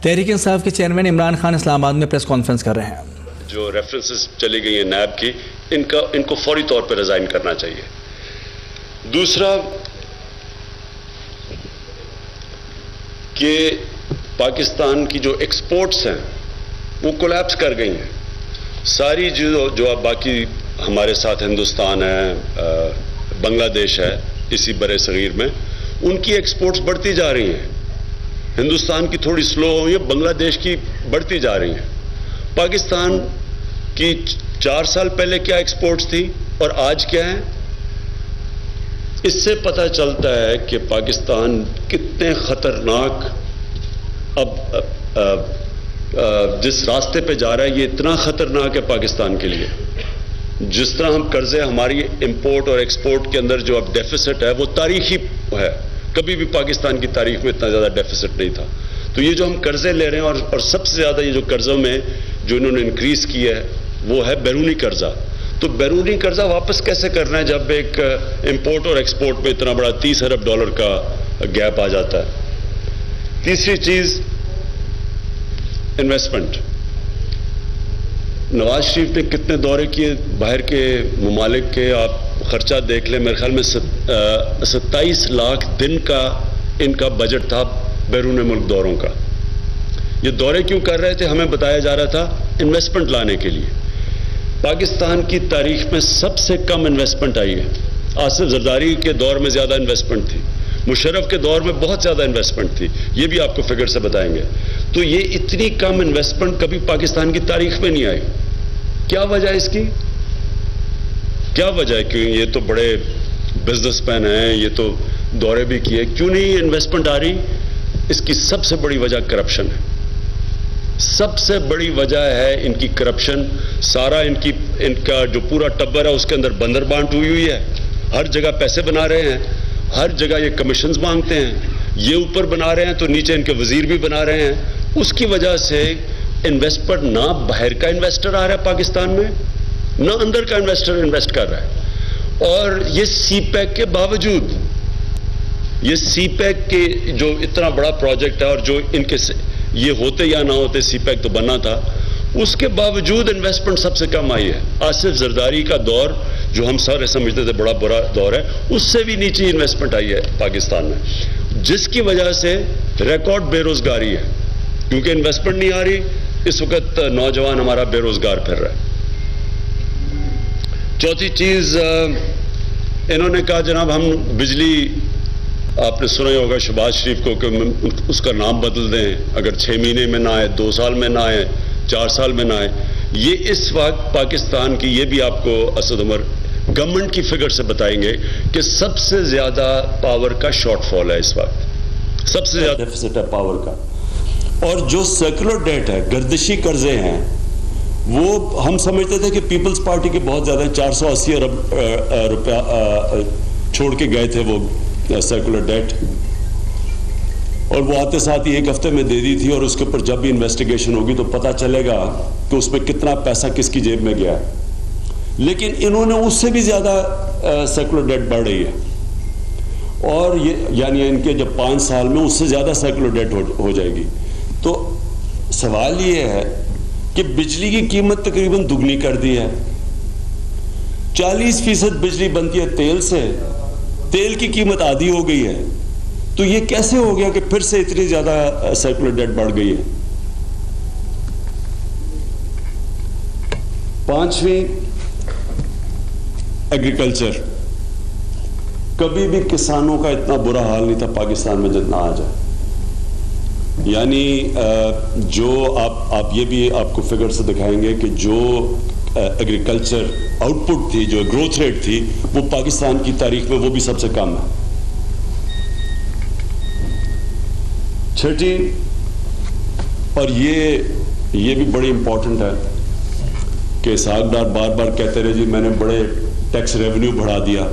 तहरीक इंसाफ के चेयरमैन इमरान खान इस्लामाबाद में press conference कर रहे हैं। जो रेफरेंसेस चली गई हैं नैब की, इनको फौरी तौर पर रिजाइन करना चाहिए। दूसरा कि पाकिस्तान की जो एक्सपोर्ट्स हैं वो कोलैप्स कर गई हैं। सारी जो अब बाकी हमारे साथ हिंदुस्तान है, बांग्लादेश है, इसी बड़े सगीर में उनकी एक्सपोर्ट्स बढ़ती जा रही हैं। हिंदुस्तान की थोड़ी स्लो हुई है, बांग्लादेश की बढ़ती जा रही हैं। पाकिस्तान की 4 साल पहले क्या एक्सपोर्ट्स थी और आज क्या है, इससे पता चलता है कि पाकिस्तान कितने खतरनाक अब जिस रास्ते पे जा रहा है, ये इतना खतरनाक है पाकिस्तान के लिए। जिस तरह हम कर्जे, हमारी इंपोर्ट और एक्सपोर्ट के अंदर जो अब डेफिसिट है वो तारीखी है, कभी भी पाकिस्तान की तारीख में इतना ज्यादा डेफिसिट नहीं था। तो ये जो हम कर्जे ले रहे हैं और सबसे ज्यादा ये जो कर्जों में जो इन्होंने इंक्रीज किया है वो है बैरूनी कर्जा। तो बैरूनी कर्जा वापस कैसे करना है जब एक इंपोर्ट और एक्सपोर्ट में इतना बड़ा $30 अरब का गैप आ जाता है। तीसरी चीज इन्वेस्टमेंट। नवाज शरीफ ने कितने दौरे किए बाहर के ममालिक के, आप खर्चा देख लें, मेरे ख्याल में 27 लाख दिन का इनका बजट था बैरून मुल्क दौरों का। ये दौरे क्यों कर रहे थे, हमें बताया जा रहा था इन्वेस्टमेंट लाने के लिए। पाकिस्तान की तारीख में सबसे कम इन्वेस्टमेंट आई है। आसिफ जरदारी के दौर में ज्यादा इन्वेस्टमेंट थी, मुशर्रफ के दौर में बहुत ज्यादा इन्वेस्टमेंट थी, ये भी आपको फिगर से बताएंगे। तो ये इतनी कम इन्वेस्टमेंट कभी पाकिस्तान की तारीख में नहीं आई। क्या वजह है इसकी, क्या वजह है? क्यों ये तो बड़े बिजनेसमैन हैं, ये तो दौरे भी किए, क्यों नहीं इन्वेस्टमेंट आ रही? इसकी सबसे बड़ी वजह करप्शन है। सबसे बड़ी वजह है इनकी करप्शन। सारा इनका जो पूरा टब्बर है उसके अंदर बंदर बांट हुई है। हर जगह पैसे बना रहे हैं, हर जगह ये कमीशंस मांगते हैं। ये ऊपर बना रहे हैं तो नीचे इनके वजीर भी बना रहे हैं। उसकी वजह से इन्वेस्टर, ना बाहर का इन्वेस्टर आ रहा है पाकिस्तान में, ना अंदर का इन्वेस्टर इन्वेस्ट कर रहा है। और ये सीपैक के बावजूद, ये सीपैक के जो इतना बड़ा प्रोजेक्ट है और जो इनके ये होते या ना होते, सीपैक तो बना था, उसके बावजूद इन्वेस्टमेंट सबसे कम आई है। आसिफ जरदारी का दौर जो हम सारे समझते थे बड़ा बुरा दौर है, उससे भी नीचे इन्वेस्टमेंट आई है पाकिस्तान में, जिसकी वजह से रिकॉर्ड बेरोजगारी है। क्योंकि इन्वेस्टमेंट नहीं आ रही, इस वक्त नौजवान हमारा बेरोजगार फिर रहा है। चौथी चीज, इन्होंने कहा जनाब हम बिजली, आपने सुना ही होगा शहबाज शरीफ को कि उसका नाम बदल दें, अगर 6 महीने में ना आए, 2 साल में ना आए, 4 साल में ना आए। ये इस वक्त पाकिस्तान की, ये भी आपको असद उमर गवर्नमेंट की फिगर से बताएंगे कि सबसे ज्यादा पावर का शॉर्टफॉल है इस वक्त, सबसे ज्यादा डेफिसिट है पावर का। और जो सर्कुलर डेट है, गर्दिशी कर्जे हैं, वो हम समझते थे कि पीपल्स पार्टी के बहुत ज्यादा 480 अरब रुपया छोड़ के गए थे वो सर्कुलर डेट, और वो आते साथ ही 1 हफ्ते में दे दी थी। और उसके ऊपर जब भी इन्वेस्टिगेशन होगी तो पता चलेगा कि उसमें कितना पैसा किसकी जेब में गया है। लेकिन इन्होंने उससे भी ज्यादा सर्कुलर डेट बढ़ रही है, और ये यानी इनके जब 5 साल में उससे ज्यादा सर्कुलर डेट हो जाएगी। तो सवाल ये है कि बिजली की कीमत तकरीबन दुगनी कर दी है। 40% बिजली बनती है तेल से, तेल की कीमत आधी हो गई है। तो ये कैसे हो गया कि फिर से इतनी ज्यादा सर्कुलर डेट बढ़ गई है? 5वीं, एग्रीकल्चर। कभी भी किसानों का इतना बुरा हाल नहीं था पाकिस्तान में जितना आज है। यानी जो आप ये भी आपको फिगर से दिखाएंगे कि जो एग्रीकल्चर आउटपुट थी, जो ग्रोथ रेट थी, वो पाकिस्तान की तारीख में वो भी सबसे कम है। 6ठी, और ये भी बड़ी इंपॉर्टेंट है कि इसहाक डार बार बार कहते रहे जी मैंने बड़े टैक्स रेवेन्यू बढ़ा दिया।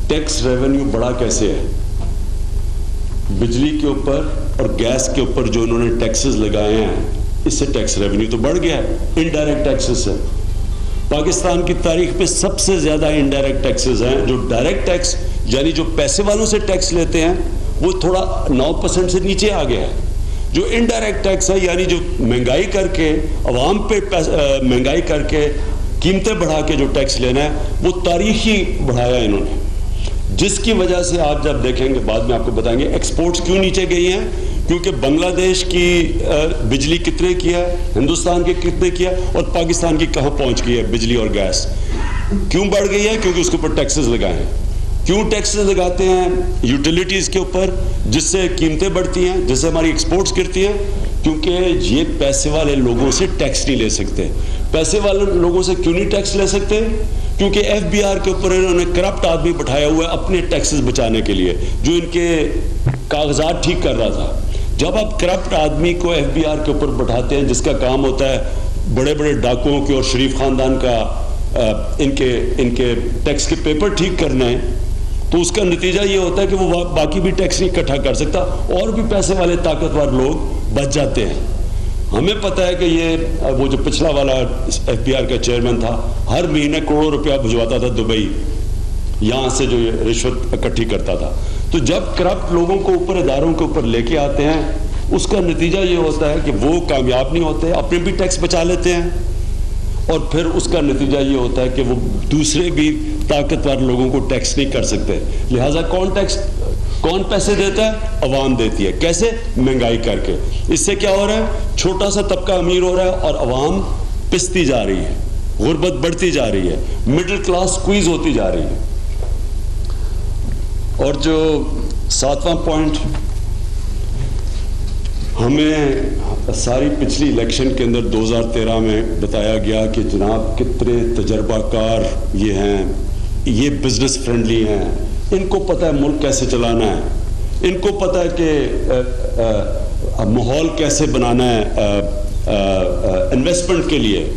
टैक्स रेवेन्यू बढ़ा कैसे है? बिजली के ऊपर और गैस के ऊपर जो उन्होंने टैक्सेस लगाए हैं, इससे टैक्स रेवेन्यू तो बढ़ गया है। इनडायरेक्ट टैक्सेस है, पाकिस्तान की तारीख में सबसे ज्यादा इनडायरेक्ट टैक्सेस हैं। जो डायरेक्ट टैक्स यानी जो पैसे वालों से टैक्स लेते हैं वो थोड़ा 9% से नीचे आ गया है। जो इनडायरेक्ट टैक्स है, यानी जो महंगाई करके अवाम पे महंगाई करके कीमतें बढ़ा के जो टैक्स लेना है, वो तारीखी बढ़ाया इन्होंने, जिसकी वजह से आप जब देखेंगे, बाद में आपको बताएंगे एक्सपोर्ट्स क्यों नीचे गई हैं। क्योंकि बांग्लादेश की बिजली कितने की है, हिंदुस्तान के कितने की है, और पाकिस्तान की कहाँ पहुंच गई है बिजली और गैस, क्यों बढ़ गई है? क्योंकि उसके ऊपर टैक्सेस लगाए हैं। क्यों टैक्सेस लगाते हैं? यूटिलिटीज के ऊपर, जिससे कीमतें बढ़ती हैं, जिससे हमारी एक्सपोर्ट्स गिरती हैं। क्योंकि ये पैसे वाले लोगों से टैक्स नहीं ले सकते। पैसे वाले लोगों से क्यों नहीं टैक्स ले सकते? क्योंकि एफबीआर के ऊपर इन्होंने करप्ट आदमी बैठाया हुआ है अपने टैक्सेस बचाने के लिए, जो इनके कागजात ठीक कर रहा था। जब आप करप्ट आदमी को एफबीआर के ऊपर बैठाते हैं, जिसका काम होता है बड़े बड़े डाकुओं के और शरीफ खानदान का इनके टैक्स के पेपर ठीक करना है, तो उसका नतीजा ये होता है कि वो बाकी भी टैक्स नहीं इकट्ठा कर सकता, और भी पैसे वाले ताकतवर लोग बच जाते हैं। हमें पता है कि ये वो जो पिछला वाला एफबीआर का चेयरमैन था, हर महीने करोड़ों रुपया भिजवाता था दुबई, यहां से जो ये रिश्वत इकट्ठी करता था। तो जब करप्ट लोगों को ऊपर इदारों के ऊपर लेके आते हैं, उसका नतीजा ये होता है कि वो कामयाब नहीं होते, अपने भी टैक्स बचा लेते हैं, और फिर उसका नतीजा ये होता है कि वो दूसरे भी ताकतवर लोगों को टैक्स नहीं कर सकते। लिहाजा कौन पैसे देता है? अवाम देती है। कैसे? महंगाई करके। इससे क्या हो रहा है? छोटा सा तबका अमीर हो रहा है और अवाम पिसती जा रही है, गुर्बत बढ़ती जा रही है, मिडिल क्लास स्क्वीज होती जा रही है। और जो 7वां पॉइंट, हमें सारी पिछली इलेक्शन के अंदर 2013 में बताया गया कि जनाब कितने तजर्बाकार ये हैं, ये बिजनेस फ्रेंडली हैं, इनको पता है मुल्क कैसे चलाना है, इनको पता है कि माहौल कैसे बनाना है इन्वेस्टमेंट के लिए,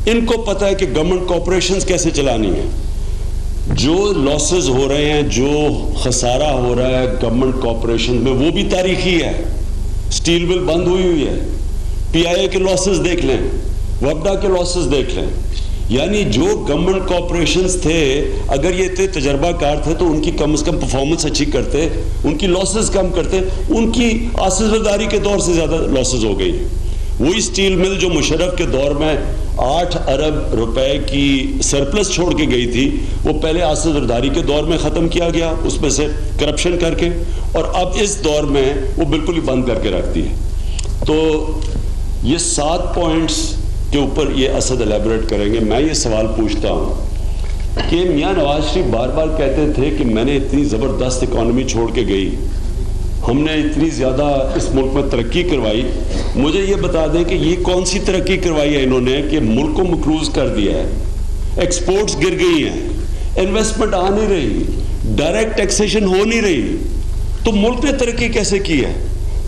इनको पता है कि गवर्नमेंट कॉर्पोरेशंस कैसे चलानी है। जो लॉसेस हो रहे हैं, जो खसारा हो रहा है गवर्नमेंट कॉर्पोरेशन में, वो भी तारीखी है। स्टील मिल बंद हुई है, पीआईए के लॉसेस देख लें, वबडा के लॉसेस देख लें। यानी जो गवर्नमेंट कॉर्पोरेशंस थे, अगर ये इतने तजर्बाकार थे तो उनकी कम से कम परफॉर्मेंस अच्छी करते, उनकी लॉसेस कम करते। उनकी आसिज़दारी के दौर से ज्यादा लॉसेस हो गई। वही स्टील मिल जो मुशर्रफ के दौर में 8 अरब रुपए की सरप्लस छोड़ के गई थी, वो पहले आसिज़दारी के दौर में खत्म किया गया, उसमें से करप्शन करके, और अब इस दौर में वो बिल्कुल ही बंद करके रखती है। तो ये 7 पॉइंट्स के ऊपर ये असद एलेबोरेट करेंगे। मैं ये सवाल पूछता हूँ कि मियां नवाज शरीफ बार बार कहते थे कि मैंने इतनी ज़बरदस्त इकॉनमी छोड़ के गई, हमने इतनी ज़्यादा इस मुल्क में तरक्की करवाई। मुझे ये बता दें कि ये कौन सी तरक्की करवाई है इन्होंने कि मुल्क को मकरूज कर दिया है, एक्सपोर्ट्स गिर गई हैं, इन्वेस्टमेंट आ नहीं रही, डायरेक्ट टैक्सेशन हो नहीं रही, तो मुल्क ने तरक्की कैसे की है?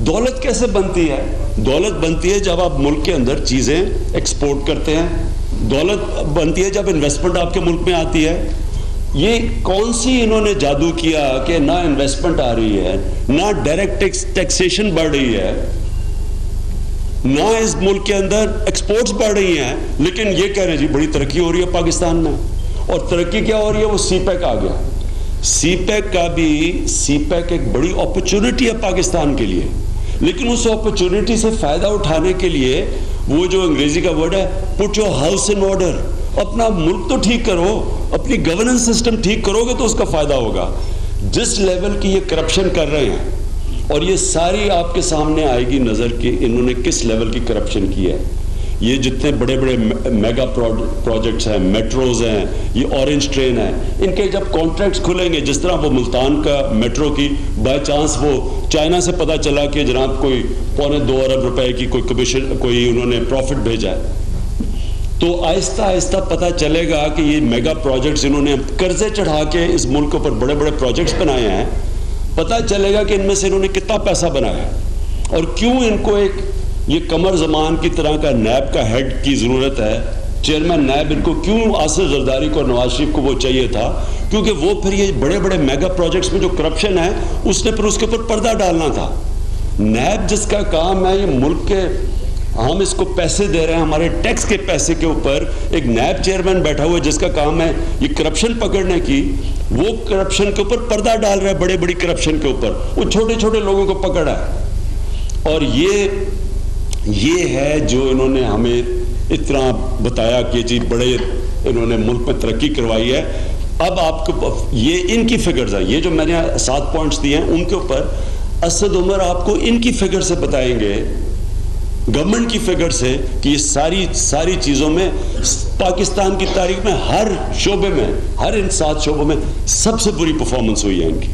दौलत कैसे बनती है? दौलत बनती है जब आप मुल्क के अंदर चीज़ें एक्सपोर्ट करते हैं। दौलत बनती है जब इन्वेस्टमेंट आपके मुल्क में आती है। ये कौन सी इन्होंने जादू किया कि ना इन्वेस्टमेंट आ रही है, ना डायरेक्ट टैक्सेशन बढ़ रही है, ना इस मुल्क के अंदर एक्सपोर्ट्स बढ़ रही हैं, लेकिन ये कह रहे हैं जी बड़ी तरक्की हो रही है पाकिस्तान में। और तरक्की क्या हो रही है? वो सीपैक आ गया। सीपैक एक बड़ी अपॉर्चुनिटी है पाकिस्तान के लिए, लेकिन उस अपॉर्चुनिटी से फायदा उठाने के लिए वो जो अंग्रेजी का वर्ड है put your house in order, अपना मुल्क तो ठीक करो, अपनी गवर्नेंस सिस्टम ठीक करोगे तो उसका फायदा होगा। जिस लेवल की ये करप्शन कर रहे हैं, और ये सारी आपके सामने आएगी नजर कि इन्होंने किस लेवल की करप्शन की है। ये जितने बड़े बड़े मेगा प्रोजेक्ट्स हैं, मेट्रोज हैं, ये ऑरेंज ट्रेन है, इनके जब कॉन्ट्रैक्ट्स खुलेंगे, जिस तरह वो मुल्तान का मेट्रो की बाय चांस वो चाइना से पता चला कि जनाब कोई 2.25 अरब रुपए की कोई कमीशन, कोई उन्होंने प्रॉफिट भेजा है, तो आहिस्ता आहिस्ता पता चलेगा कि ये मेगा प्रोजेक्ट्स इन्होंने कर्जे चढ़ा के इस मुल्क के ऊपर बड़े बड़े प्रोजेक्ट्स बनाए हैं। पता चलेगा कि इनमें से इन्होंने कितना पैसा बनाया और क्यों इनको एक ये कमर जमान की तरह का नैब का हेड की जरूरत है, चेयरमैन नैब, इनको क्यों आसिफ जरदारी को, नवाज शरीफ को वो चाहिए था, क्योंकि वो फिर ये बड़े बड़े मेगा प्रोजेक्ट्स में जो करप्शन है उसने फिर उसके ऊपर पर्दा डालना था। नैब जिसका काम है, ये मुल्क के, हम इसको पैसे दे रहे हैं, हमारे टैक्स के पैसे के ऊपर एक नैब चेयरमैन बैठा हुआ है जिसका काम है ये करप्शन पकड़ने की, वो करप्शन के ऊपर पर्दा डाल रहा है, बड़े बड़ी करप्शन के ऊपर, वो छोटे छोटे लोगों को पकड़ा है। और ये है जो इन्होंने हमें इतना बताया कि जी बड़े इन्होंने मुल्क में तरक्की करवाई है। अब आपको ये इनकी फिगर्स है, ये जो मैंने 7 पॉइंट्स दिए हैं उनके ऊपर असद उमर आपको इनकी फिगर से बताएंगे, गवर्नमेंट की फिगर से, कि ये सारी चीजों में पाकिस्तान की तारीख में हर शोबे में, हर इन 7 शोबों में सबसे बुरी परफॉर्मेंस हुई है इनकी।